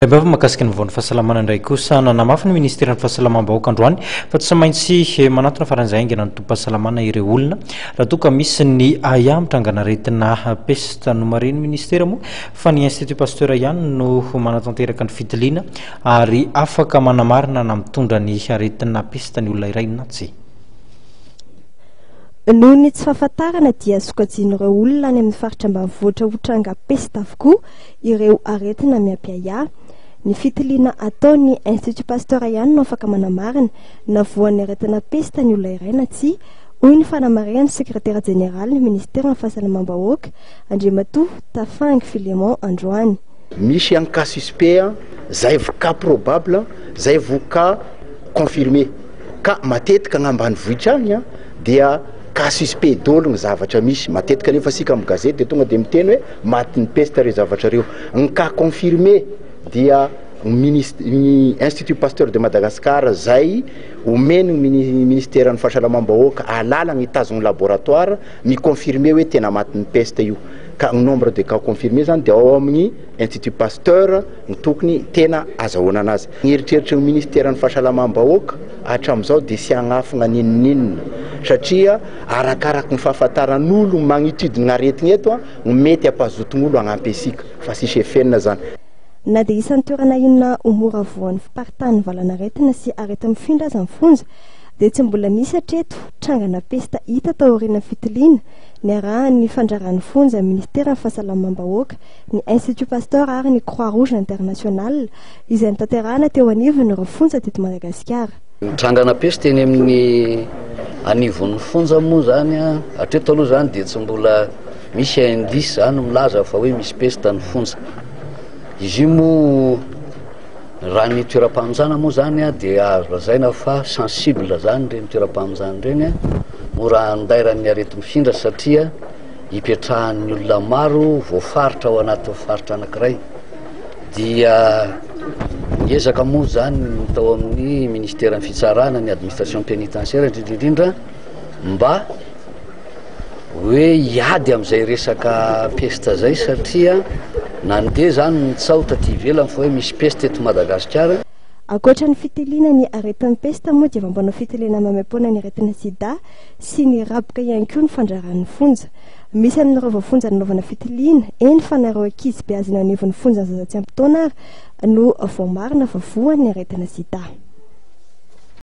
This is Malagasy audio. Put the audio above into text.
Bava makasika ny voan'ny fahasalamana indray kosa nanamafy ny ministerin'ny fahasalamam-bahoaka androany fa tsy maintsy manatona faran'izay aingana ny tompo-pahasalamana ireo olona raha toa ka misy ny aya mitrangana aretina pesta no mareny ministera moa fa ny institut pasteur ihany no manatanteraka ny fitiliana ary afaka manamarina na mitondra ny aretina pesta ny olona iray na tsy. Noho ny tsy fahafantarana dia sokajian'ireo olona any amin'ny faritra ambanivohitra hotranga pesta avokoa ireo aretina miampiaya. Ny fitiliana ataon'ny institut pasteur ihany no afaka manamarina na voan'ny aretina pesta ny olona iray na tsy, hoy ny fanamarinany sekretera jeneraly ny ministera ny fahasalamam-bahoaka Andriamatoa Tafangy Filemon androany. Misy un cas suspect, zay cas probable, zay cas confirmé. Ka matetika gn'ambanivohitra agny dia cas suspect dologno zavatra misy matetika nefa sika amin'ny gazety dia tonga dia miteny hoe matin'ny pesta reo zavatra reo. Ny cas confirmé dia ny institut pasteur de Madagascar zay omeny ministerin'ny fahasalamam-bahoaka alala ny tazogny laboratoire miconfirme hoe tena matin'ny pesta io. Ka ny nombre de cas confirmé zany dia ao amin'ny institut pasteur ny tokony tena azahoana anazy. Ny eritreritry ny ministerin'ny fahasalamam-bahoaka hatram'izao dia sy hagnafana ninninina satria arakaraka ny fahafantaran'olo magnitudiny aretigny eto no mety hampazoton'olo hagnampy asika fa sisy efenina zany. Na dia isan'ny toerana inona omora voan'ny fiparitany valanaretina sy arety mifindra aza ny fonja dia tsy mbola misy hatreto trangana pesta hita tao aorian'ny fitiliana ny arahan'ny fandraran'ny fonja ministera ny fahasalamam-bahoaka ny institut pasteur ary ny croix rouge international izay nitanterahana teo anivony ireo fonja teto Madagasikara. Trangana pesta eny amin'ny anivon'ny fonja moa zany hatreto aloha zany dia tsy mbola misy indice zany milaza fa hoe misy pesta ny fonja. Izy io moa raha ny toeram-pamonjana moa zany dia lazaina fa sensible zany reny toeram-pamonjana reny mora andairan'ny arety mifindra satria hipetrahan'ny olona maro voafaritra ao anaty faritra anankiray. Dia ezaka moa zany tao amin'ny ministerin'ny fitsarana ny administration pénitentiaire indrindrindrindra mba hoe hiady amin'izay resaka pesta zay satria nandeha zany nitsao taty ivelany fa hoe misy pesta eto Madagasikara. Ankoatra ny fitiliana ny aretin'ny pesta moa dia mampanao fitiliana mamepona ny aretina sida sy ny raboka ihany koa ny fandraran'ny fonja. Misy amin'ireo vafonja nanaovana fitiliana eny fa nareo ankizy be azy nanevon'ny fonja zaza tsy ampy taona ary no voamarina fa voan'ny aretina sida.